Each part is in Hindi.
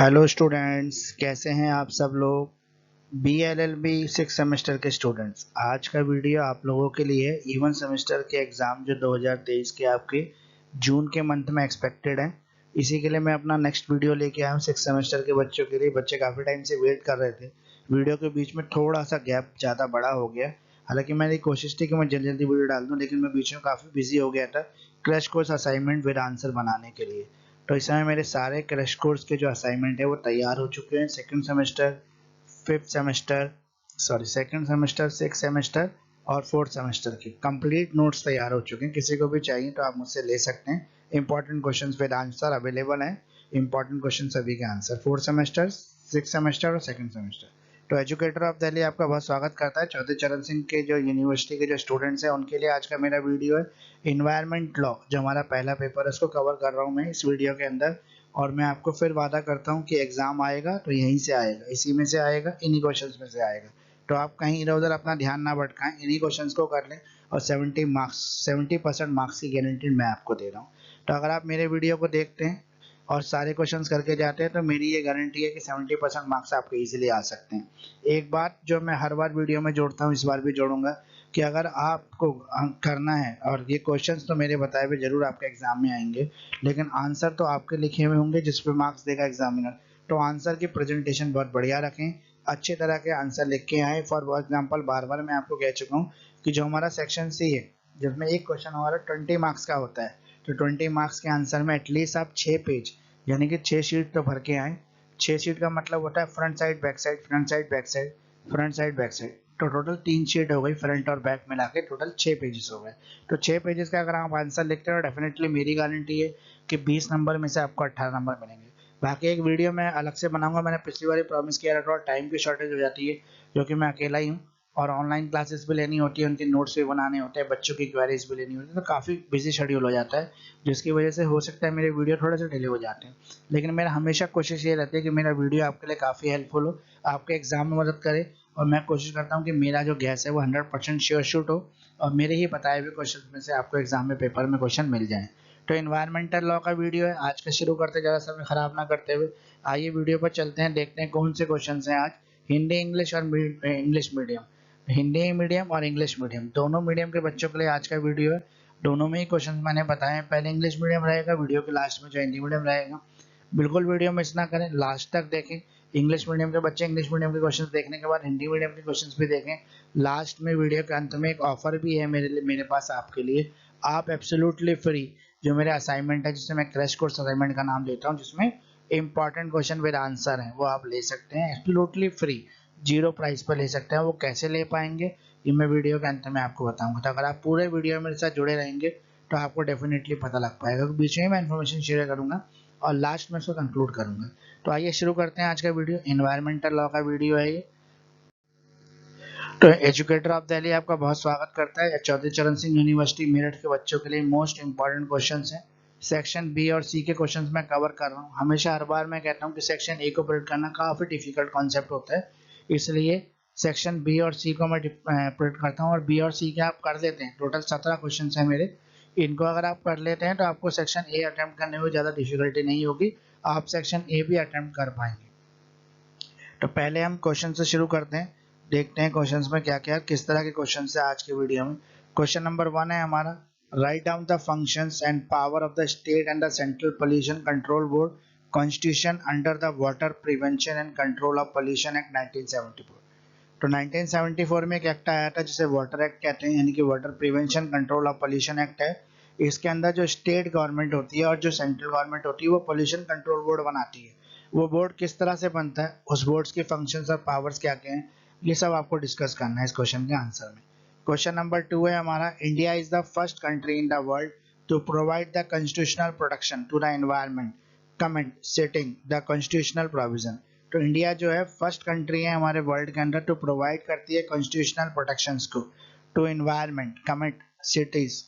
हेलो स्टूडेंट्स, कैसे हैं आप सब लोग। BLLB 6 सेमेस्टर के स्टूडेंट्स, आज का वीडियो आप लोगों के लिए इवन सेमेस्टर के एग्ज़ाम जो 2023 के आपके जून के मंथ में एक्सपेक्टेड हैं, इसी के लिए मैं अपना नेक्स्ट वीडियो लेके आया हूँ 6 सेमेस्टर के बच्चों के लिए। बच्चे काफ़ी टाइम से वेट कर रहे थे। वीडियो के बीच में थोड़ा सा गैप ज़्यादा बड़ा हो गया। हालांकि मेरी कोशिश थी कि मैं जल्दी जल्दी वीडियो डाल दूँ, लेकिन मैं बीच में काफ़ी बिजी हो गया था crash course assignment with answer बनाने के लिए। तो इस समय मेरे सारे क्रैश कोर्स के जो असाइनमेंट है वो तैयार हो चुके हैं। Second semester, fifth semester, second semester, six semester और फोर्थ सेमेस्टर के कंप्लीट नोट्स तैयार हो चुके हैं। किसी को भी चाहिए तो आप मुझसे ले सकते हैं। Important questions with answer available हैं। इंपॉर्टेंट क्वेश्चन सभी के answer fourth semester, six semester और सेकंड सेमेस्टर। तो एजुकेटर ऑफ दिल्ली आपका बहुत स्वागत करता है। चौधरी चरण सिंह के जो यूनिवर्सिटी के जो स्टूडेंट्स हैं उनके लिए आज का मेरा वीडियो है इन्वायरमेंट लॉ, जो हमारा पहला पेपर है उसको कवर कर रहा हूँ मैं इस वीडियो के अंदर। और मैं आपको फिर वादा करता हूँ कि एग्जाम आएगा तो यहीं से आएगा, इसी में से आएगा, इन्हीं क्वेश्चंस में से आएगा। तो आप कहीं इधर उधर अपना ध्यान ना भटकाएं, इन्हीं क्वेश्चंस को कर लें और 70% मार्क्स की गारंटी मैं आपको दे रहा हूँ। तो अगर आप मेरे वीडियो को देखते हैं और सारे क्वेश्चंस करके जाते हैं तो मेरी ये गारंटी है कि 70% मार्क्स आपके इजीली आ सकते हैं। एक बात जो मैं हर बार वीडियो में जोड़ता हूँ, इस बार भी जोड़ूंगा कि अगर आपको करना है, और ये क्वेश्चंस तो मेरे बताए हुए जरूर आपके एग्जाम में आएंगे, लेकिन आंसर तो आपके लिखे हुए होंगे जिस पे मार्क्स देगा एग्जामिनर। तो आंसर की प्रेजेंटेशन बहुत बढ़िया रखें, अच्छे तरह के आंसर लिख के आए। फॉर एग्जाम्पल बार बार मैं आपको कह चुका हूँ कि जो हमारा सेक्शन सी है जिसमें एक क्वेश्चन हमारा 20 मार्क्स का होता है, तो 20 मार्क्स के आंसर में एटलीस्ट आप 6 पेज यानी कि 6 शीट तो भर के आए। 6 शीट का मतलब होता है front side back side, front side back side, front side back side. तो टोटल 3 शीट हो गई, फ्रंट और बैक मिला के टोटल 6 पेजेस हो गए। तो 6 पेजेस का अगर आप आंसर लिखते हो, डेफिनेटली मेरी गारंटी है कि 20 नंबर में से आपको 18 नंबर मिलेंगे। बाकी एक वीडियो मैं अलग से बनाऊंगा, मैंने पिछली बार प्रॉमिस किया था, थोड़ा टाइम की शॉर्टेज हो जाती है क्योंकि मैं अकेला ही हूँ और ऑनलाइन क्लासेस भी लेनी होती है, उनके नोट्स भी बनाने होते हैं, बच्चों की क्वेरीज भी लेनी होती है, तो काफ़ी बिजी शेड्यूल हो जाता है, जिसकी वजह से हो सकता है मेरे वीडियो थोड़े से डिले हो जाते हैं। लेकिन मेरा हमेशा कोशिश ये रहती है कि मेरा वीडियो आपके लिए काफ़ी हेल्पफुल हो, आपके एग्जाम में मदद करे। और मैं कोशिश करता हूँ कि मेरा जो गैस है वो 100% श्योर शूट हो और मेरे ही बताए हुए क्वेश्चन में से आपको एग्जाम में पेपर में क्वेश्चन मिल जाए। तो इन्वायरमेंटल लॉ का वीडियो है आज का, शुरू करते ज़्यादा समय खराब ना करते हुए आइए वीडियो पर चलते हैं, देखते हैं कौन से क्वेश्चन हैं आज। हिंदी इंग्लिश और इंग्लिश मीडियम, हिंदी मीडियम और इंग्लिश मीडियम दोनों मीडियम के बच्चों के लिए आज का वीडियो है। दोनों में ही क्वेश्चन मैंने बताए हैं, पहले इंग्लिश मीडियम रहेगा, वीडियो के लास्ट में जो हिंदी मीडियम रहेगा। बिल्कुल वीडियो मिस ना करें, लास्ट तक देखें। इंग्लिश मीडियम के बच्चे इंग्लिश मीडियम के क्वेश्चंस देखने के बाद हिंदी मीडियम के क्वेश्चंस भी देखें। लास्ट में वीडियो के अंत में एक ऑफर भी है मेरे पास आपके लिए। आप एब्सोल्युटली फ्री जो मेरे असाइनमेंट है, जिससे मैं क्रैश कोर्स असाइनमेंट का नाम देता हूँ, जिसमें इंपॉर्टेंट क्वेश्चन विद आंसर है, वो आप ले सकते हैं एब्सोल्युटली फ्री, जीरो प्राइस पर ले सकते हैं। वो कैसे ले पाएंगे ये मैं वीडियो के अंत में आपको बताऊंगा। तो अगर आप पूरे वीडियो मेरे साथ जुड़े रहेंगे तो आपको डेफिनेटली पता लग पाएगा, बीच में मैं इन्फॉर्मेशन शेयर करूंगा और लास्ट में इसको कंक्लूड करूंगा। तो आइए शुरू करते हैं आज का वीडियो। एनवायरमेंटल लॉ का वीडियो है ये। तो एजुकेटर ऑफ दिल्ली आपका बहुत स्वागत करता है। चौधरी चरण सिंह यूनिवर्सिटी मेरठ के बच्चों के लिए मोस्ट इंपॉर्टेंट क्वेश्चंस हैं। सेक्शन बी और सी के क्वेश्चंस मैं कवर कर रहा हूँ। हमेशा हर बार मैं कहता हूँ कि सेक्शन ए को प्रिडिक्ट करना काफी डिफिकल्ट कॉन्सेप्ट होता है, इसलिए सेक्शन बी और सी को मैं प्रिडिक्ट करता हूँ। और बी और सी के आप कर लेते हैं, टोटल 17 क्वेश्चन है मेरे, इनको अगर आप कर लेते हैं तो आपको सेक्शन ए अटेम्प्ट करने में ज़्यादा डिफिकल्टी नहीं होगी, आप सेक्शन ए भी अटेम्प्ट कर पाएंगे। तो पहले हम क्वेश्चन से शुरू करते हैं, देखते हैं क्वेश्चंस में क्या क्या किस तरह के क्वेश्चन है आज के वीडियो में। क्वेश्चन नंबर 1 है हमारा, write down the functions and power of the state and the central pollution control board constitution under the water prevention and control of pollution act 1974। तो 1974 में एक एक्ट आया था जिसे वाटर एक्ट कहते हैं, यानी कि water prevention control of pollution act है। इसके अंदर जो स्टेट गवर्नमेंट होती है और जो सेंट्रल गवर्नमेंट होती है वो पोल्यूशन कंट्रोल बोर्ड बनाती है। वो बोर्ड किस तरह से बनता है, उस बोर्ड के फंक्शंस और पावर्स क्या क्या हैं, ये सब आपको डिस्कस करना है इस क्वेश्चन के आंसर में। क्वेश्चन नंबर 2 है हमारा, India is the first country in the world to provide the constitutional protection to the environment, comment setting the constitutional provision. तो इंडिया जो है फर्स्ट कंट्री है हमारे वर्ल्ड के अंदर टू प्रोवाइड करती है कॉन्स्टिट्यूशनल प्रोटेक्शंस को to environment, comment cities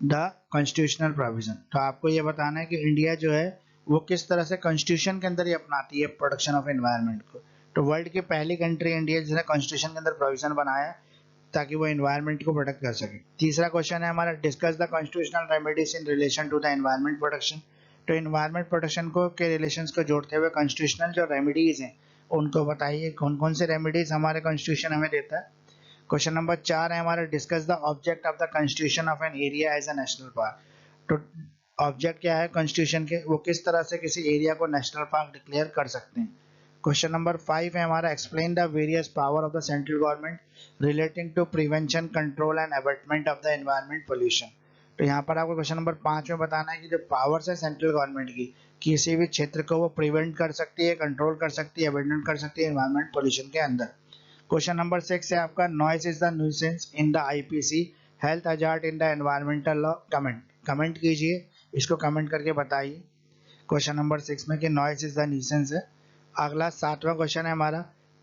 the constitutional provision. तो आपको ये बताना है कि इंडिया जो है वो किस तरह से कॉन्स्टिट्यूशन के अंदर ये अपनाती है प्रोटेक्शन ऑफ एनवायरनमेंट को। तो वर्ल्ड की पहली कंट्री इंडिया जिसने कॉन्स्टिट्यूशन के अंदर प्रोविजन बनाया ताकि वो एनवायरनमेंट को प्रोटेक्ट कर सके। तीसरा क्वेश्चन है हमारा, discuss the constitutional remedies in relation to the environment protection. तो इन्वायरमेंट प्रोटेक्शन को के रिलेशंस को जोड़ते हुए कॉन्स्टिट्यूशनल जो रेमेडीज हैं उनको बताइए, कौन कौन से रेमेडीज हमारे कॉन्स्टिट्यूशन हमें देता है। क्वेश्चन नंबर 4 है हमारा, discuss the object of the constitution of an area as a national park. तो ऑब्जेक्ट क्या है कॉन्स्टिट्यूशन के, वो किस तरह से किसी एरिया को नेशनल पार्क डिक्लेयर कर सकते हैं। क्वेश्चन नंबर 5 है हमारा, explain the various power of the central government relating to prevention, control and abatement of the environment pollution. तो यहाँ पर आपको क्वेश्चन नंबर 5 में बताना है कि जो पावर्स है सेंट्रल गवर्नमेंट की, किसी भी क्षेत्र को वो प्रिवेंट कर सकती है, कंट्रोल कर सकती है, अबेटमेंट कर सकती है एनवायरमेंट पोल्यूशन के अंदर। क्वेश्चन नंबर 6 है आपका, noise is the nuisance in the IPC, health hazard in the environmental law. Comment कीजिए, इसको कमेंट करके बताइए क्वेश्चन नंबर 6 में कि नॉइज इज द न्यूसेंस है। अगला 7वां क्वेश्चन है हमारा,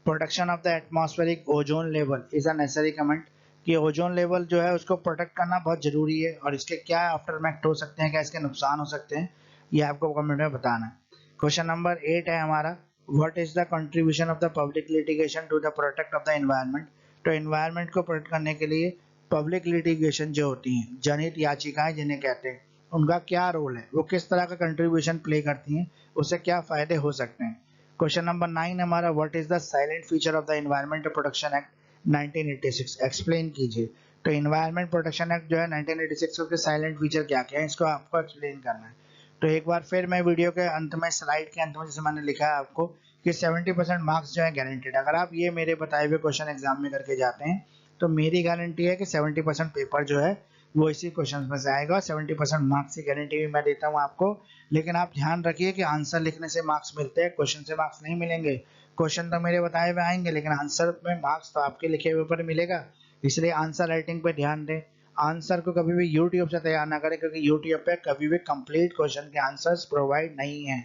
protection of the atmospheric ozone level is a necessary comment, कि ओजोन लेवल जो है उसको प्रोटेक्ट करना बहुत जरूरी है और इसके क्या आफ्टर इफेक्ट हो सकते हैं, क्या इसके नुकसान हो सकते हैं, ये आपको कमेंट में बताना है। क्वेश्चन नंबर 8 है हमारा, what is the contribution of the public litigation to the protect of the environment. तो एनवायरनमेंट को प्रोटेक्ट करने के लिए पब्लिक लिटिगेशन जो होती हैं, जनहित याचिकाएं जिन्हें कहते हैं, उनका क्या रोल है, वो किस तरह का कंट्रीब्यूशन प्ले करती हैं, उससे क्या फायदे हो सकते हैं। क्वेश्चन नंबर 9 हमारा, what is the silent feature of the environmental protection act 1986, explain कीजिए। तो एनवायरमेंट प्रोटेक्शन एक्ट जो है 1986 के साइलेंट फीचर क्या क्या है, इसको आपको एक्सप्लेन करना है। तो एक बार फिर मैं वीडियो के अंत में, स्लाइड के अंत में जैसे मैंने लिखा है आपको कि 70% मार्क्स जो है गारंटेड। अगर आप ये मेरे बताए हुए क्वेश्चन एग्जाम में करके जाते हैं तो मेरी गारंटी है कि 70% पेपर जो है वो इसी क्वेश्चन में से आएगा और 70% मार्क्स की गारंटी भी मैं देता हूँ आपको। लेकिन आप ध्यान रखिए कि आंसर लिखने से मार्क्स मिलते हैं, क्वेश्चन से मार्क्स नहीं मिलेंगे। क्वेश्चन तो मेरे बताए हुए आएंगे लेकिन आंसर में मार्क्स तो आपके लिखे हुए पर मिलेगा, इसलिए आंसर राइटिंग पे ध्यान दें। आंसर को कभी भी यूट्यूब से तैयार ना करें क्योंकि यूट्यूब पे कभी भी कंप्लीट क्वेश्चन के आंसर्स प्रोवाइड नहीं है।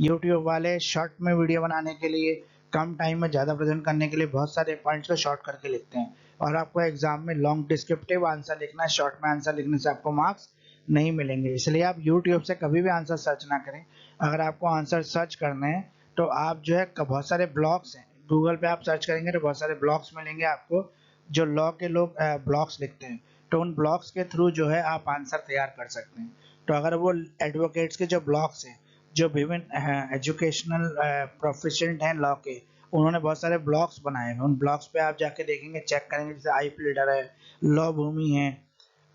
यूट्यूब वाले शॉर्ट में वीडियो बनाने के लिए, कम टाइम में ज़्यादा प्रेजेंट करने के लिए बहुत सारे पॉइंट्स को शॉर्ट करके लिखते हैं और आपको एग्जाम में लॉन्ग डिस्क्रिप्टिव आंसर लिखना है, शॉर्ट में आंसर लिखने से आपको मार्क्स नहीं मिलेंगे। इसलिए आप यूट्यूब से कभी भी आंसर सर्च ना करें। अगर आपको आंसर सर्च करने हैं तो आप जो है बहुत सारे ब्लॉग्स हैं, गूगल पे आप सर्च करेंगे तो बहुत सारे ब्लॉग्स मिलेंगे आपको, जो लॉ के लोग ब्लॉग्स लिखते हैं, तो उन ब्लॉग्स के थ्रू जो है आप आंसर तैयार कर सकते हैं। तो अगर वो एडवोकेट्स के जो ब्लॉग्स हैं, जो विभिन्न एजुकेशनल प्रोफेशनल हैं लॉ के, उन्होंने बहुत सारे ब्लॉग्स बनाए हैं, उन ब्लॉग्स पे आप जाके देखेंगे, चेक करेंगे, जैसे आई प्लीडर है, लॉ भूमि है,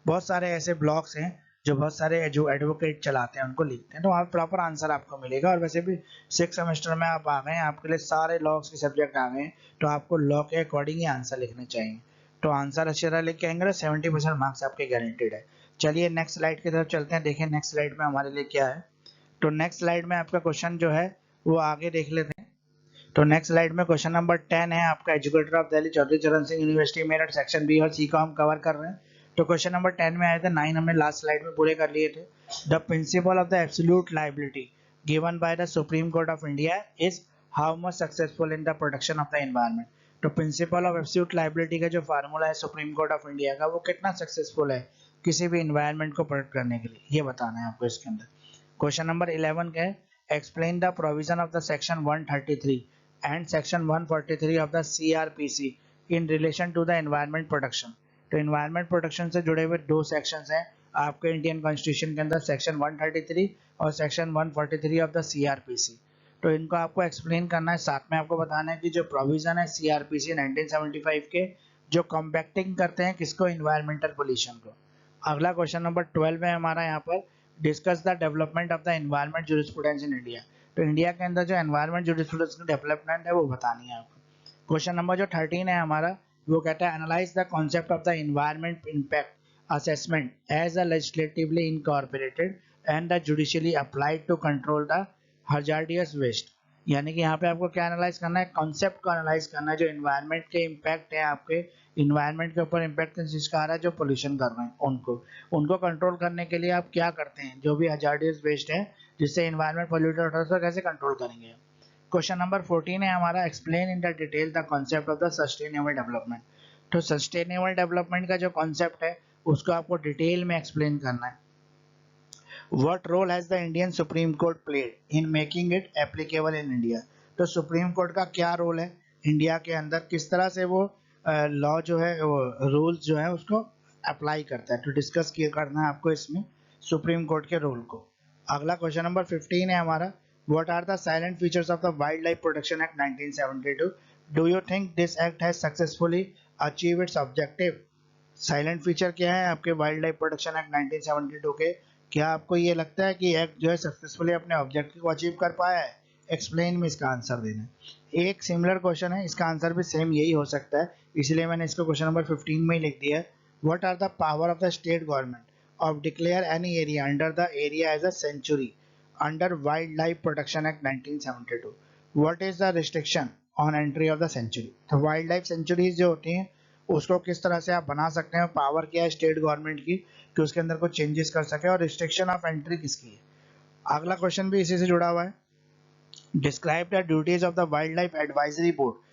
बहुत सारे ऐसे ब्लॉग्स हैं जो बहुत सारे जो एडवोकेट चलाते हैं उनको लिखते हैं, तो वहाँ प्रॉपर आंसर आपको मिलेगा। और वैसे भी 6 सेमेस्टर में आप आ गए हैं, आपके लिए सारे लॉस के सब्जेक्ट आ गए हैं, तो आपको लॉ के अकॉर्डिंग ही आंसर लिखने चाहिए। तो आंसर अच्छी तरह लिख के आएंगे तो 70% मार्क्स आपके गारंटेड है। चलिए नेक्स्ट स्लाइड की तरफ चलते हैं, देखें नेक्स्ट स्लाइड में हमारे लिए क्या है। तो नेक्स्ट स्लाइड में आपका क्वेश्चन जो है वो आगे देख लेते हैं। तो नेक्स्ट स्लाइड में क्वेश्चन नंबर 10 है आपका, educator of Delhi Chaudhary Charan Singh University Meerut, section B और सी को हम कवर कर रहे हैं। तो क्वेश्चन नंबर 10 में आए थे, 9 हमने लास्ट स्लाइड में पूरे कर लिए थे। The principle of the absolute liability given by the supreme court of India is how much successful in the protection of the environment. तो प्रिंसिपल ऑफ एब्सोल्यूट लायबिलिटी का जो फार्मूला है सुप्रीम कोर्ट ऑफ इंडिया का, वो कितना सक्सेसफुल है किसी भी एनवायरनमेंट को प्रोटेक्ट करने के लिए, ये बताना है आपको इसके अंदर। क्वेश्चन नंबर 11 का है, explain the provision of the section 133 and section 143 of the CRPC in relation to the environment protection। तो environment protection से जुड़े हुए दो sections हैं आपके इंडियन कॉन्स्टिट्यूशन के अंदर, section 133 और section 143 of the CRPC। तो इनको आपको एक्सप्लेन करना है, साथ में आपको बताना है कि जो प्रोविजन है CRPC 1975 के, जो कॉम्पैक्टिंग करते हैं किसको, इन्वायरमेंटल पोल्यूशन को। अगला क्वेश्चन नंबर 12 है हमारा यहाँ पर, discuss the development of the environment jurisprudence in India. तो इंडिया के अंदर जो एनवायरमेंट जूरिस्प्रूडेंस की डेवलपमेंट है वो बतानी है आपको। क्वेश्चन नंबर जो 13 है हमारा, वो कहता है analyse the concept of the environment impact assessment as a legislatively incorporated and the judicially applied to control the hazardous waste. यानी कि यहाँ पे आपको क्या एनालाइज करना है, कॉन्सेप्ट को एनालाइज करना है, जो एनवायरमेंट के इम्पैक्ट है आपके इन्वायरमेंट के ऊपर इम्पैक्ट जिसका आ रहा है, जो पोल्यूशन कर रहे हैं उनको कंट्रोल करने के लिए आप क्या करते हैं, जो भी हजार्डियस वेस्ट है जिससे एनवायरमेंट पोल्यूटेड होता है उसको कैसे कंट्रोल करेंगे। क्वेश्चन नंबर 14 है हमारा, explain in the detail the concept of the sustainable development. तो सस्टेनेबल डेवलपमेंट का जो कॉन्सेप्ट है उसको आपको डिटेल में एक्सप्लेन करना है। What role has the Indian Supreme Court played in making it applicable in India? तो सुप्रीम कोर्ट का क्या रोल है इंडिया के अंदर, किस तरह से वो लॉ जो है, रूल्स जो है उसको अप्लाई करता है। तो डिस्कस किया करना है आपको इसमें सुप्रीम कोर्ट के रोल को। अगला क्वेश्चन नंबर 15 है हमारा, what are the silent features of the wild life protection act 1972? Do you think this act has successfully achieve its objective? Silent feature क्या है आपके वाइल्ड लाइफ प्रोटेक्शन एक्ट 1972 के? क्या आपको ये लगता है कि एक्ट जो है सक्सेसफुली अपने ऑब्जेक्टिव को अचीव कर पाया है? एक्सप्लेन में इसका आंसर देना। एक सिमिलर क्वेश्चन है, इसका आंसर भी सेम यही हो सकता है, इसलिए मैंने इसको क्वेश्चन नंबर 15 में ही लिख दिया है। What are the power of the state government of declare any area under the area as a sanctuary under Wildlife Protection Act 1972? What is the restriction on entry of the sanctuary? तो वाइल्ड लाइफ सेंचुरीज जो होती हैं उसको किस तरह से आप बना सकते हैं, पावर क्या है स्टेट गवर्नमेंट की कि उसके अंदर कुछ चेंजेस कर सके, और रिस्ट्रिक्शन ऑफ एंट्री किसकी है? अगला क्वेश्चन भी इसी से जुड़ा हुआ है। Describe the duties of the wild life advisory board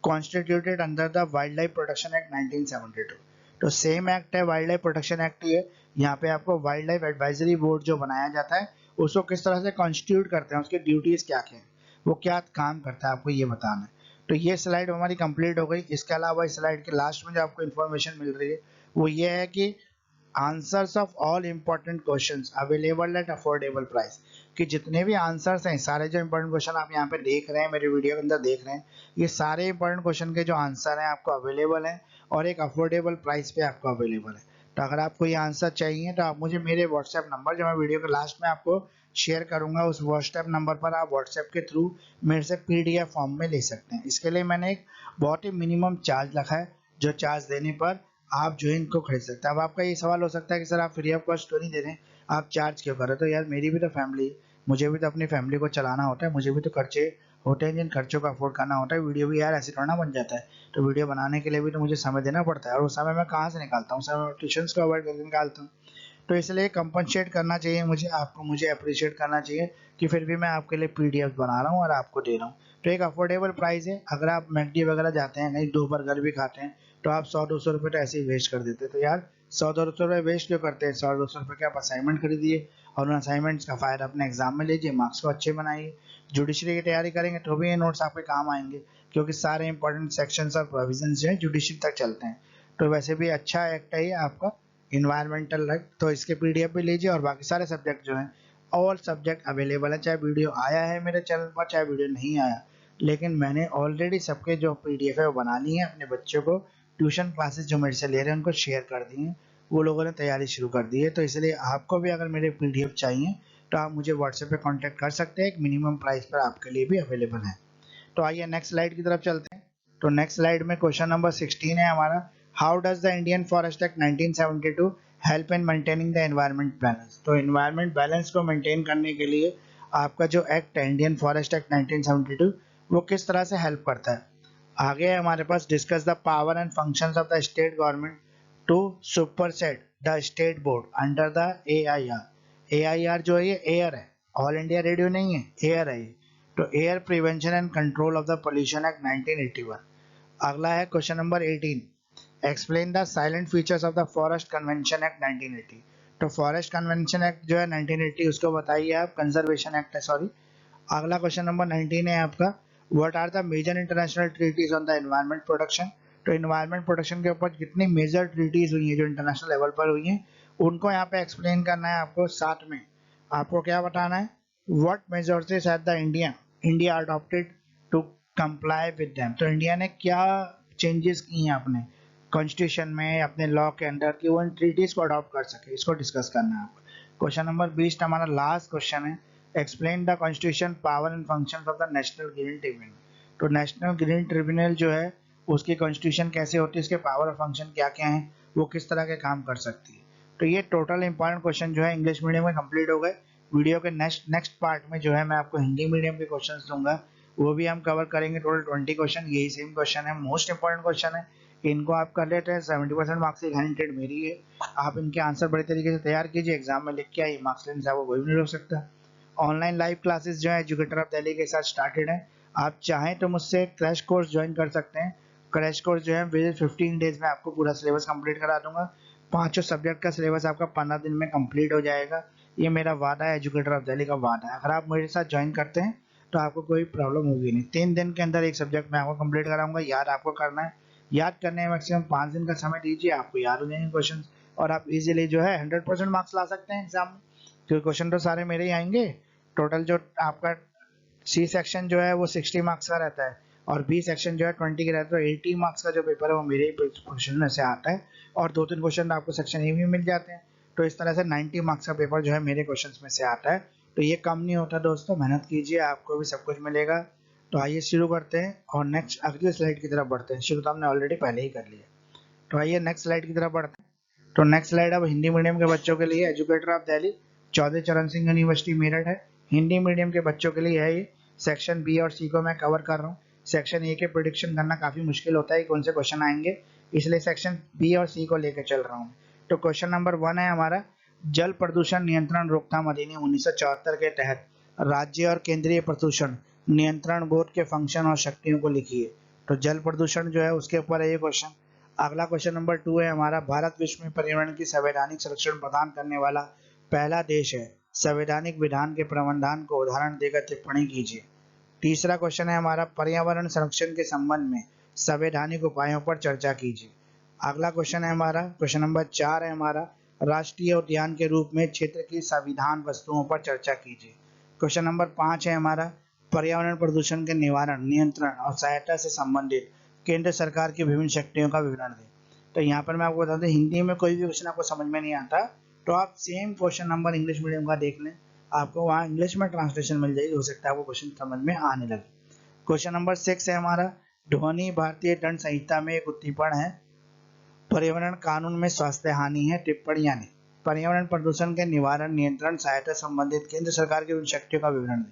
constituted under the wild life protection act 1972। तो सेम एक्ट है, वाइल्ड लाइफ प्रोटेक्शन एक्ट ही है। यहाँ पे आपको वाइल्ड लाइफ एडवाइजरी बोर्ड जो बनाया जाता है उसको किस तरह से कॉन्स्टिट्यूट करते हैं, उसकी ड्यूटीज क्या क्या है, वो क्या काम करता है, आपको ये बताना है। तो ये स्लाइड हमारी कंप्लीट हो गई। इसके अलावा इस स्लाइड के लास्ट में जो आपको इन्फॉर्मेशन मिल रही है वो ये है कि answers of all important questions available at affordable price, कि जितने भी आंसर्स हैं, सारे जो इंपॉर्टेंट क्वेश्चन आप यहाँ पे देख रहे हैं, मेरे वीडियो के अंदर देख रहे हैं, ये सारे इंपॉर्टेंट क्वेश्चन के जो आंसर हैं आपको अवेलेबल हैं और एक अफोर्डेबल प्राइस पे आपको अवेलेबल है। तो अगर आपको ये आंसर चाहिए तो आप मुझे मेरे व्हाट्सएप नंबर जो मैं वीडियो के लास्ट में आपको शेयर करूंगा, उस व्हाट्सएप नंबर पर आप व्हाट्सएप के थ्रू मेरे से PDF फॉर्म में ले सकते हैं। इसके लिए मैंने एक बहुत ही मिनिमम चार्ज रखा है, जो चार्ज देने पर आप जो है इनको खरीद सकते हैं। अब आपका ये सवाल हो सकता है कि सर आप फ्री ऑफ कॉस्ट क्यों नहीं दे रहे हैं, आप चार्ज क्यों कर रहे हो? तो यार मेरी भी तो फैमिली, मुझे भी तो अपनी फैमिली को चलाना होता है, मुझे भी तो खर्चे होते हैं जिन खर्चों का अफोर्ड करना होता है। वीडियो भी यार ऐसे थोड़ा ना बन जाता है, तो वीडियो बनाने के लिए भी तो मुझे समय देना पड़ता है, और उस समय मैं कहाँ से निकालता हूँ? समय ट्यूशन को अवॉइड करके निकालता हूँ। तो इसलिए कंपनसेट करना चाहिए मुझे, आपको मुझे अप्रिशिएट करना चाहिए कि फिर भी मैं आपके लिए PDF बना रहा हूँ और आपको दे रहा हूँ। तो एक अफोर्डेबल प्राइस है। अगर आप मैकडी वगैरह जाते हैं, कहीं 2 बर्गर भी खाते हैं, तो आप 100-200 रुपये तो ऐसे ही वेस्ट कर देते हैं। तो यार 100-200 रुपये वेस्ट क्यों करते हैं? 100-200 रुपये के आप असाइनमेंट खरीदिए और उन असाइनमेंट्स का फ़ायदा अपने एग्जाम में लीजिए, मार्क्स को अच्छे बनाइए। जुडिशरी की तैयारी करेंगे तो भी ये नोट्स आपके काम आएंगे, क्योंकि सारे इंपॉर्टेंट सेक्शंस और प्रोविजंस जो है जुडिशरी तक चलते हैं। तो वैसे भी अच्छा एक्ट है ये आपका इन्वायरमेंटल एक्ट, तो इसके PDF भी लीजिए। और बाकी सारे सब्जेक्ट जो हैं, ऑल सब्जेक्ट अवेलेबल है, चाहे वीडियो आया है मेरे चैनल पर चाहे वीडियो नहीं आया, लेकिन मैंने ऑलरेडी सबके जो PDF है वो बना ली है, अपने बच्चों को ट्यूशन क्लासेस जो मेरे से ले रहे हैं उनको शेयर कर दी हैं, वो लोगों ने तैयारी शुरू कर दी है। तो इसलिए आपको भी अगर मेरे PDF चाहिए तो आप मुझे व्हाट्सएप पे कांटेक्ट कर सकते हैं, एक मिनिमम प्राइस पर आपके लिए भी अवेलेबल है। तो आइए नेक्स्ट स्लाइड की तरफ चलते हैं। तो नेक्स्ट स्लाइड में क्वेश्चन नंबर 16 है हमारा, how does the Indian forest act 1972 help in maintaining the environment balance? तो एनवायरमेंट बैलेंस को मेंटेन करने के लिए आपका जो एक्ट है इंडियन फॉरेस्ट एक्ट 1972 वो किस तरह से हेल्प करता है? आगे है हमारे पास, discuss the power and functions of the state government to supersede the state board under the AIR। AIR जो है ये एयर है, ऑल इंडिया रेडियो नहीं है, एयर है ये। तो air prevention and control of the pollution act 1981। अगला है question number 18, explain the silent features of the forest convention act 1980। तो फॉरेस्ट कन्वेंशन एक्ट जो है 1980 उसको बताइए आप, कंजर्वेशन एक्ट है सॉरी। अगला क्वेश्चन नंबर 19 है आपका, what are the major international treaties on the environment protection? तो एनवायरमेंट प्रोटेक्शन के ऊपर कितनी मेजर ट्रीटीज हुई है जो इंटरनेशनल लेवल पर हुई हैं, उनको यहाँ पे एक्सप्लेन करना है आपको। साथ में आपको क्या बताना है, what measures has the India adopted to comply with them? तो इंडिया ने क्या चेंजेस की हैं अपने कॉन्स्टिट्यूशन में, अपने लॉ के अंदर, कि वो इन ट्रीटीज को अडॉप्ट कर सके, इसको डिस्कस करना है आपको। क्वेश्चन नंबर 20 हमारा लास्ट क्वेश्चन है, explain the constitution power and functions of the national green tribunal. तो नेशनल ग्रीन ट्रिब्यूनल जो है उसकी कॉन्स्टिट्यूशन कैसे होती है, इसके पावर और फंक्शन क्या क्या हैं, वो किस तरह के काम कर सकती है। तो ये टोटल इंपॉर्टेंट क्वेश्चन जो है इंग्लिश मीडियम में कंप्लीट हो गए। वीडियो के नेक्स्ट पार्ट में जो है मैं आपको हिंदी मीडियम के क्वेश्चन दूंगा, वो भी हम कवर करेंगे। टोटल 20 क्वेश्चन, यही सेम क्वेश्चन है, मोस्ट इंपॉर्टेंट क्वेश्चन है। इनको आप कर लेते हैं, 70% मार्क्स की गारंटेड मेरी है। आप इनके आंसर बड़े तरीके से तैयार कीजिए, एग्जाम में लिख के आइए, मार्क्स लेने से आपको कोई भी नहीं रोक सकता। ऑनलाइन लाइव क्लासेस जो है एजुकेटर ऑफ दिल्ली के साथ स्टार्टेड है। आप चाहें तो मुझसे क्रैश कोर्स ज्वाइन कर सकते हैं। क्रैश कोर्स जो है विद 15 डेज में आपको पूरा सिलेबस कंप्लीट करा दूंगा। 5 सब्जेक्ट का सिलेबस आपका 15 दिन में कंप्लीट हो जाएगा। ये मेरा वादा है, एजुकेटर ऑफ दिल्ली का वादा है। अगर आप मेरे साथ ज्वाइन करते हैं तो आपको कोई प्रॉब्लम होगी नहीं। 3 दिन के अंदर एक सब्जेक्ट मैं आपको कंप्लीट कराऊंगा। याद आपको करना है, याद करने में मैक्सिमम 5 दिन का समय दीजिए, आपको याद हो जाएंगे क्वेश्चन और आप इजीली जो है 100% मार्क्स ला सकते हैं एग्जाम में। क्योंकि क्वेश्चन तो सारे मेरे ही आएंगे। टोटल जो आपका सी सेक्शन जो है वो 60 मार्क्स का रहता है और बी सेक्शन जो है 20 का रहता है, तो 80 मार्क्स का जो पेपर है वो मेरे ही क्वेश्चन में से आता है और 2-3 क्वेश्चन आपको सेक्शन ए में मिल जाते हैं। तो इस तरह से 90 मार्क्स का पेपर जो है मेरे क्वेश्चन में से आता है। तो ये कम नहीं होता दोस्तों, मेहनत कीजिए, आपको भी सब कुछ मिलेगा। तो आइए शुरू करते हैं और नेक्स्ट अगली स्लाइड की तरफ बढ़ते हैं। शुरू तो हमने ऑलरेडी पहले ही कर लिया। तो आइए नेक्स्ट स्लाइड की तरफ बढ़ते हैं। तो नेक्स्ट स्लाइड अब हिंदी मीडियम के बच्चों के लिए educator of Delhi Chaudhary Charan Singh University Meerut है। हिंदी मीडियम के बच्चों के लिए है ये। सेक्शन बी और सी को मैं कवर कर रहा हूँ। सेक्शन ए के प्रिडिक्शन करना काफी मुश्किल होता है कौन से क्वेश्चन आएंगे, इसलिए सेक्शन बी और सी को लेकर चल रहा हूँ। तो क्वेश्चन नंबर 1 है हमारा, जल प्रदूषण नियंत्रण रोकथाम अधिनियम 1974 के तहत राज्य और केंद्रीय प्रदूषण नियंत्रण बोर्ड के फंक्शन और शक्तियों को लिखिए। तो जल प्रदूषण जो है उसके ऊपर है ये क्वेश्चन। अगला क्वेश्चन नंबर 2 है हमारा, भारत विश्व में पर्यावरण की संवैधानिक संरक्षण प्रदान करने वाला पहला देश है, संवैधानिक विधान के प्रावधान को उदाहरण देकर टिप्पणी कीजिए। तीसरा क्वेश्चन है हमारा, पर्यावरण संरक्षण के संबंध में संवैधानिक उपायों पर चर्चा कीजिए। अगला क्वेश्चन है हमारा, क्वेश्चन नंबर 4 है हमारा, राष्ट्रीय उद्यान के रूप में क्षेत्र की संविधान वस्तुओं पर चर्चा कीजिए। क्वेश्चन नंबर 5 है हमारा, पर्यावरण प्रदूषण के निवारण, नियंत्रण और सहायता से संबंधित केंद्र सरकार की विभिन्न शक्तियों का विवरण दें। तो यहाँ पर मैं आपको बता दूं, हिंदी में कोई भी क्वेश्चन आपको समझ में नहीं आता तो आप same question number English medium का देख लें, आपको वहाँ इंग्लिश में ट्रांसलेशन मिल जाएगी, हो सकता है आपको क्वेश्चन समझ में आने लगे। क्वेश्चन नंबर 6 है हमारा, ध्वनि भारतीय दंड संहिता में एक उद्दीपन है, पर्यावरण कानून में स्वास्थ्य हानि है, टिप्पणियां नहीं। पर्यावरण प्रदूषण के निवारण, नियंत्रण, सहायता संबंधित केंद्र सरकार की विभिन्न शक्तियों का विवरण दें।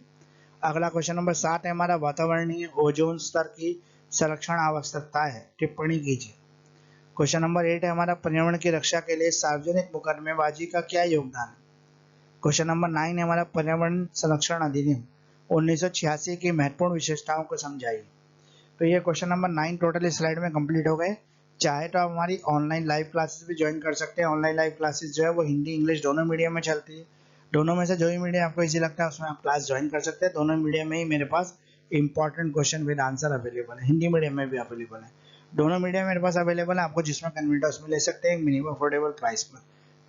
अगला क्वेश्चन नंबर 7 है हमारा, वातावरणीय ओजोन स्तर की संरक्षण आवश्यकता है, टिप्पणी कीजिए। क्वेश्चन नंबर 8 है हमारा, पर्यावरण की रक्षा के लिए सार्वजनिक मुकदमेबाजी का क्या योगदान है। क्वेश्चन नंबर 9 है हमारा, पर्यावरण संरक्षण अधिनियम 1986 की महत्वपूर्ण विशेषताओं को समझाइए। तो ये क्वेश्चन नंबर 9 टोटल इस स्लाइड में कंप्लीट हो गए। चाहे तो आप हमारी ऑनलाइन लाइव क्लासेस भी ज्वाइन कर सकते हैं। ऑनलाइन लाइव क्लासेस जो है वो हिंदी इंग्लिश दोनों मीडियम में चलती है। दोनों में से जो भी मीडियम आपको इजी लगता है उसमें आप क्लास ज्वाइन कर सकते हैं। दोनों मीडियम में ही मेरे पास important question with answer available है, हिंदी मीडियम में भी अवेलेबल है। दोनों मीडियम मेरे पास अवेलेबल है, आपको जिसमें कन्वीनियंट है उसमें ले सकते हैं मिनिमम अफोर्डेबल प्राइस पर।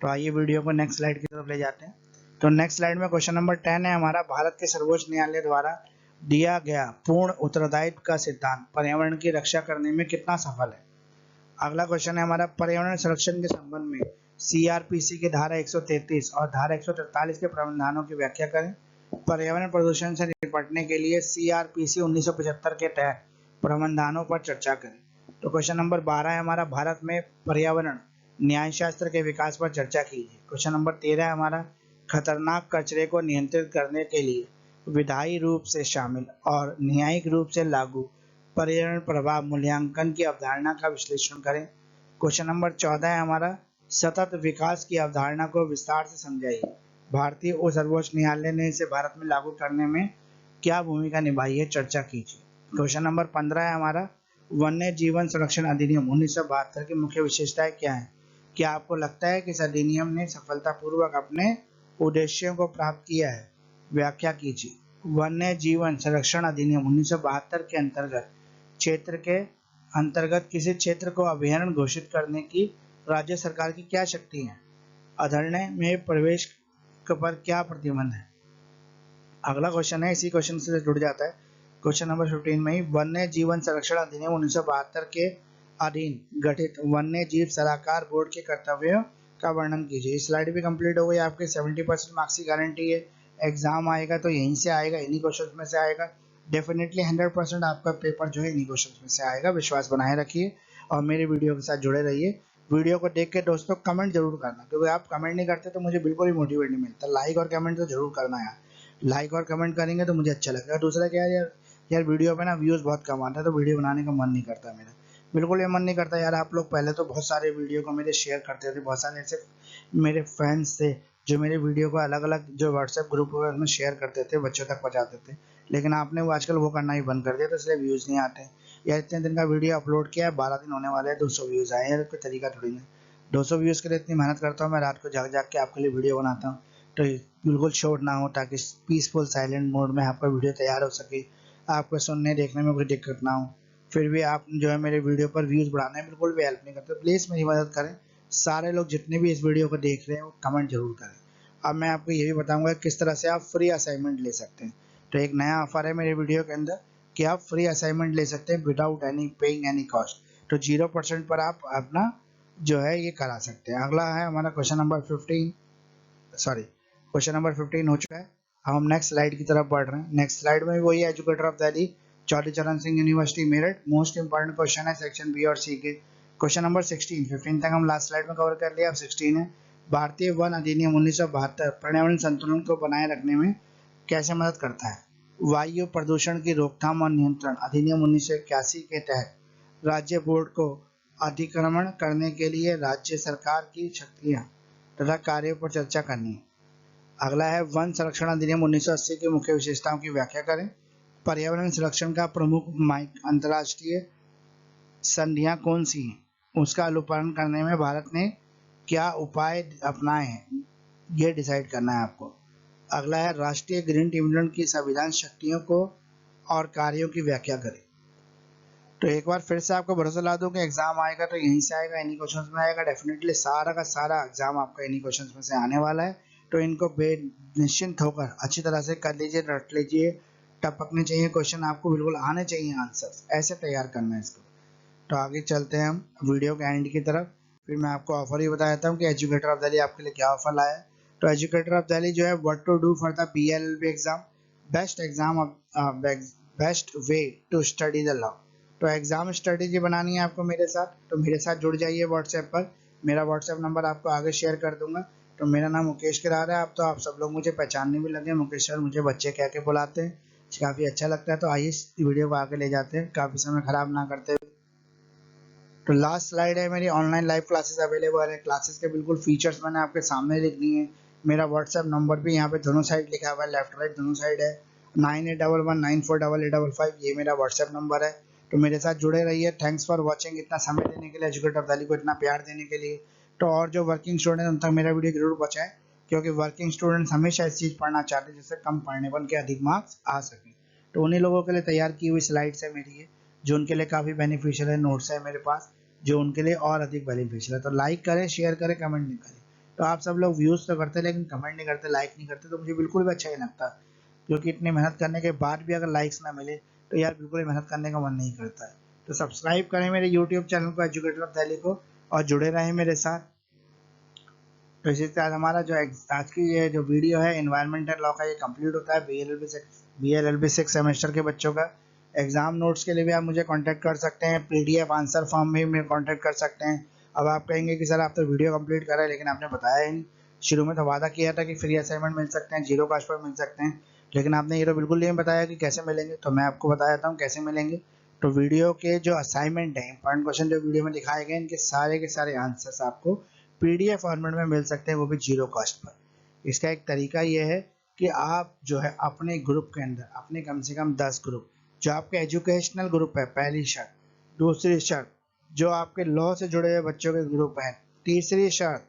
तो आइए वीडियो को नेक्स्ट स्लाइड की तरफ ले जाते हैं। तो नेक्स्ट स्लाइड में क्वेश्चन नंबर 10 है हमारा, भारत के सर्वोच्च न्यायालय द्वारा दिया गया पूर्ण उत्तरदायित्व का सिद्धांत पर्यावरण की रक्षा करने में कितना सफल है। अगला क्वेश्चन है हमारा, पर्यावरण संरक्षण के संबंध में सीआरपीसी की धारा 133 और धारा 143 के प्रावधानों की व्याख्या करें। पर्यावरण प्रदूषण से निपटने के लिए सीआरपीसी 1975 के तहत प्रावधानों पर चर्चा करें। तो क्वेश्चन नंबर 12 है हमारा, भारत में पर्यावरण न्यायशास्त्र के विकास पर चर्चा कीजिए। क्वेश्चन नंबर 13 है हमारा, खतरनाक कचरे को नियंत्रित करने के लिए विधायी रूप से शामिल और न्यायिक रूप से लागू पर्यावरण प्रभाव मूल्यांकन की अवधारणा का विश्लेषण करें। क्वेश्चन नंबर 14 है हमारा, सतत विकास की अवधारणा को विस्तार से समझाइए। भारतीय और सर्वोच्च न्यायालय ने इसे भारत में लागू करने में क्या भूमिका निभाई है, चर्चा कीजिए। क्वेश्चन नंबर 15 है हमारा, वन्य जीवन संरक्षण अधिनियम 1972 की मुख्य विशेषताएं क्या है। क्या आपको लगता है कि इस अधिनियम ने सफलतापूर्वक अपने उद्देश्यों को प्राप्त किया है, व्याख्या कीजिए। वन्य जीवन संरक्षण अधिनियम 1972 के अंतर्गत क्षेत्र के अंतर्गत किसी क्षेत्र को अभयारण्य घोषित करने की राज्य सरकार की क्या शक्ति है। अभयारण्य में प्रवेश पर क्या प्रतिबंध है। अगला क्वेश्चन है इसी क्वेश्चन से जुड़ जाता है, क्वेश्चन नंबर 15 में ही, वन्य जीवन संरक्षण अधिनियम 1972 के अधीन गठित वन्य जीव सलाहकार बोर्ड के कर्तव्यों का वर्णन कीजिए। स्लाइड भी कंप्लीट हो गई, आपके 70% मार्क्स की गारंटी है। एग्जाम आएगा तो यहीं से आएगा, इन्हीं क्वेश्चन में से आएगा। डेफिनेटली 100% आपका पेपर जो है इन्हीं क्वेश्चन में से आएगा, विश्वास बनाए रखिए और मेरे वीडियो के साथ जुड़े रहिए। वीडियो को देख के दोस्तों कमेंट जरूर करना, क्योंकि आप कमेंट नहीं करते तो मुझे बिल्कुल ही मोटिवेट नहीं मिलता। लाइक और कमेंट तो जरूर करना यार, लाइक और कमेंट करेंगे तो मुझे अच्छा लगेगा। दूसरा क्या है यार वीडियो पे ना व्यूज़ बहुत कम आता है तो वीडियो बनाने का मन नहीं करता मेरा, बिल्कुल ये मन नहीं करता यार। आप लोग पहले तो बहुत सारे वीडियो को मेरे शेयर करते थे, बहुत सारे ऐसे मेरे फैंस थे जो मेरे वीडियो को अलग अलग जो व्हाट्सएप ग्रुप में शेयर करते थे, बच्चों तक पहुँचाते थे, लेकिन आपने वो आजकल वो करना ही बंद कर दिया, तो इसलिए व्यूज़ नहीं आते। यार इतने दिन का वीडियो अपलोड किया है, 12 दिन होने वाले हैं, 200 व्यूज़ आए हैं, कोई तरीका थोड़ी ना। 200 व्यूज़ के लिए इतनी मेहनत करता हूँ मैं, रात को जाग जाग के आपके लिए वीडियो बनाता हूँ, तो बिल्कुल शॉर्ट ना हो, ताकि पीसफुल साइलेंट मोड में आपका वीडियो तैयार हो सके, आपको सुनने देखने में कोई दिक्कत ना हो। फिर भी आप जो है मेरे वीडियो पर व्यूज़ बढ़ाने में बिल्कुल भी हेल्प नहीं करते। प्लीज़ मेरी मदद करें, सारे लोग जितने भी इस वीडियो को देख रहे हैं वो कमेंट जरूर करें। अब मैं आपको ये भी बताऊंगा किस तरह से आप फ्री असाइनमेंट ले सकते हैं। तो एक नया ऑफर है मेरे वीडियो के अंदर कि आप फ्री असाइनमेंट ले सकते हैं without any paying any cost. तो 0% पर आप अपना जो है ये करा सकते हैं। अगला है हमारा क्वेश्चन नंबर 15 हो चुका है। अब हम नेक्स्ट स्लाइड की तरफ बढ़ रहे हैं। नेक्स्ट स्लाइड में वही है, educator of Delhi, Chaudhary Charan Singh University Meerut. Most important question है सेक्शन बी और सी के। क्वेश्चन नंबर 15 तक हम लास्ट स्लाइड में कवर कर लिया। अब 16 है, भारतीय वन अधिनियम 1972 पर्यावरण संतुलन को बनाए रखने में कैसे मदद करता है। वायु प्रदूषण की रोकथाम और नियंत्रण अधिनियम 1981 के तहत राज्य बोर्ड को अधिक्रमण करने के लिए राज्य सरकार की शक्तियां तथा कार्यों पर चर्चा करनी। अगला है वन संरक्षण अधिनियम 1980 की मुख्य विशेषताओं की व्याख्या करें। पर्यावरण संरक्षण का प्रमुख अंतर्राष्ट्रीय संधियां कौन सी हैं, उसका अनुपालन करने में भारत ने क्या उपाय अपनाए हैं, ये डिसाइड करना है आपको। अगला है राष्ट्रीय ग्रीन ट्रिब्यूनल की संविधान शक्तियों को और कार्यों की व्याख्या करें। तो एक बार फिर से आपको भरोसा ला दूं कि एग्जाम आएगा तो यहीं से आएगा, इन्हीं क्वेश्चंस में आएगा। डेफिनेटली सारा का सारा एग्जाम आपका इन्हीं क्वेश्चंस में से आने वाला है। तो इनको निश्चिंत होकर अच्छी तरह से कर लीजिए, रट लीजिए। टपकने चाहिए क्वेश्चन, आपको बिल्कुल आने चाहिए आंसर, ऐसे तैयार करना है इसको। तो आगे चलते हैं हम वीडियो के एंड की तरफ। फिर मैं आपको ऑफर ही बता देता हूँ कि एजुकेटर ऑफ दिल्ली आपके लिए क्या ऑफर लाया है। तो एजुकेटर ऑफ दिल्ली जो है what to do for the BLLB exam, best way to study the law. तो एग्जाम स्ट्रेटेजी बनानी है आपको मेरे साथ, तो मेरे साथ जुड़ जाइए व्हाट्सएप पर। मेरा व्हाट्सएप नंबर आपको आगे शेयर कर दूंगा। तो मेरा नाम मुकेश किरार है। अब तो आप सब लोग मुझे पहचानने भी लगे, मुकेश सर मुझे बच्चे कह के बुलाते हैं, काफ़ी अच्छा लगता है। तो आइए इस वीडियो को आगे ले जाते हैं, काफ़ी समय खराब ना करते हुए। तो लास्ट स्लाइड है मेरी, ऑनलाइन लाइव क्लासेस अवेलेबल है। क्लासेस के बिल्कुल फीचर्स मैंने आपके सामने लिख दिए हैं। मेरा व्हाट्सएप नंबर भी यहाँ पे दोनों साइड लिखा हुआ है, लेफ्ट राइट दोनों साइड है। 9811948855 ये मेरा व्हाट्सएप नंबर है। तो मेरे साथ जुड़े रहिए। थैंक्स फॉर वॉचिंग, इतना समय देने के लिए, एजुकेटर ऑफ दिल्ली को इतना प्यार देने के लिए। तो और जो वर्किंग स्टूडेंट उन तक मेरा वीडियो जरूर पहुँचाएं, क्योंकि वर्किंग स्टूडेंट्स हमेशा इस चीज़ पढ़ना चाहते हैं जिससे कम पढ़ने पर उनके अधिक मार्क्स आ सकें। तो उन्हीं लोगों के लिए तैयार की हुई स्लाइड्स है मेरी ये, जो उनके लिए काफ़ी बेनिफिशियल है। नोट्स है मेरे पास जो उनके लिए और अधिक बेनिफिशियल है। तो लाइक करें, शेयर करें, कमेंट नहीं करें। तो आप सब लोग व्यूज़ तो करते लेकिन कमेंट नहीं करते, लाइक नहीं करते, तो मुझे बिल्कुल भी अच्छा नहीं लगता। क्योंकि इतनी मेहनत करने के बाद भी अगर लाइक्स ना मिले तो यार बिल्कुल ही मेहनत करने का मन नहीं करता है। तो सब्सक्राइब करें मेरे यूट्यूब चैनल को, एजुकेटर ऑफ दिल्ली को, और जुड़े रहें मेरे साथ। तो इसी तरह हमारा जो आज की ये जो वीडियो है एनवायरमेंटल लॉ का, ये कंप्लीट होता है। BLLB 6 सेमेस्टर के बच्चों का। एग्जाम नोट्स के लिए भी आप मुझे कांटेक्ट कर सकते हैं, PDF आंसर फॉर्म में भी कांटेक्ट कर सकते हैं। अब आप कहेंगे कि सर आप तो वीडियो कंप्लीट कर रहे हैं लेकिन आपने बताया ही नहीं। शुरू में तो वादा किया था कि फ्री असाइनमेंट मिल सकते हैं, 0 कॉस्ट पर मिल सकते हैं, लेकिन आपने ये तो बिल्कुल नहीं बताया कि कैसे मिलेंगे। तो मैं आपको बता देता हूँ कैसे मिलेंगे। तो वीडियो के जो असाइनमेंट है, इंपॉर्टेंट क्वेश्चन जो वीडियो में दिखाए गए, इनके सारे के सारे आंसर्स आपको PDF फॉर्मेट में मिल सकते हैं, वो भी 0 कॉस्ट पर। इसका एक तरीका ये है कि आप जो है अपने ग्रुप के अंदर अपने कम से कम 10 ग्रुप, जो आपके एजुकेशनल ग्रुप है, पहली शर्त। दूसरी शर्त, जो आपके लॉ से जुड़े हुए बच्चों के ग्रुप हैं। तीसरी शर्त,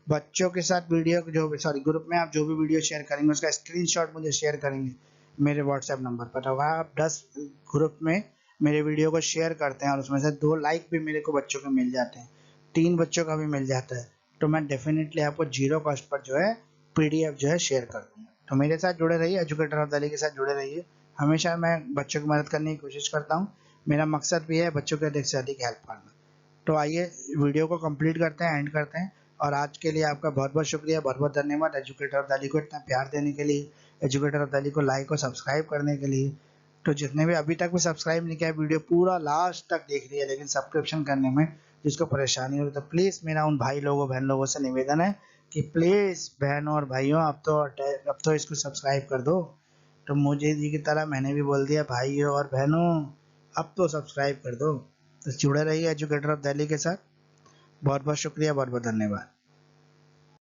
बच्चों के साथ वीडियो ग्रुप में आप जो भी वीडियो शेयर करेंगे उसका स्क्रीनशॉट मुझे शेयर करेंगे मेरे व्हाट्सएप नंबर पर। तो वहाँ आप 10 ग्रुप में मेरे वीडियो को शेयर करते हैं और उसमें से 2 लाइक भी मेरे को बच्चों के मिल जाते हैं, 3 बच्चों का भी मिल जाता है, तो मैं डेफिनेटली आपको 0 कॉस्ट पर जो है PDF जो है शेयर कर दूंगा। तो मेरे साथ जुड़े रहिए, एजुकेटर ऑफ दिल्ली के साथ जुड़े रहिए। हमेशा मैं बच्चों की मदद करने की कोशिश करता हूँ। मेरा मकसद भी है बच्चों के अधिक से अधिक हेल्प करना। तो आइए वीडियो को कंप्लीट करते हैं, एंड करते हैं। और आज के लिए आपका बहुत बहुत शुक्रिया, बहुत बहुत धन्यवाद एजुकेटर ऑफ दिल्ली को इतना प्यार देने के लिए, एजुकेटर ऑफ दिल्ली को लाइक और सब्सक्राइब करने के लिए। तो जितने भी अभी तक भी सब्सक्राइब नहीं किया, वीडियो पूरा लास्ट तक देख लिया लेकिन सब्सक्रिप्शन करने में जिसको परेशानी हो रही, तो प्लीज़ मेरा उन भाई लोगों बहन लोगों से निवेदन है कि प्लीज़ बहनों और भाइयों अब तो इसको सब्सक्राइब कर दो। तो मुझे जी की तरह मैंने भी बोल दिया, भाइयों और बहनों अब तो सब्सक्राइब कर दो। तो जुड़े रहिए एजुकेटर ऑफ दिल्ली के साथ। बहुत बहुत शुक्रिया, बहुत बहुत धन्यवाद।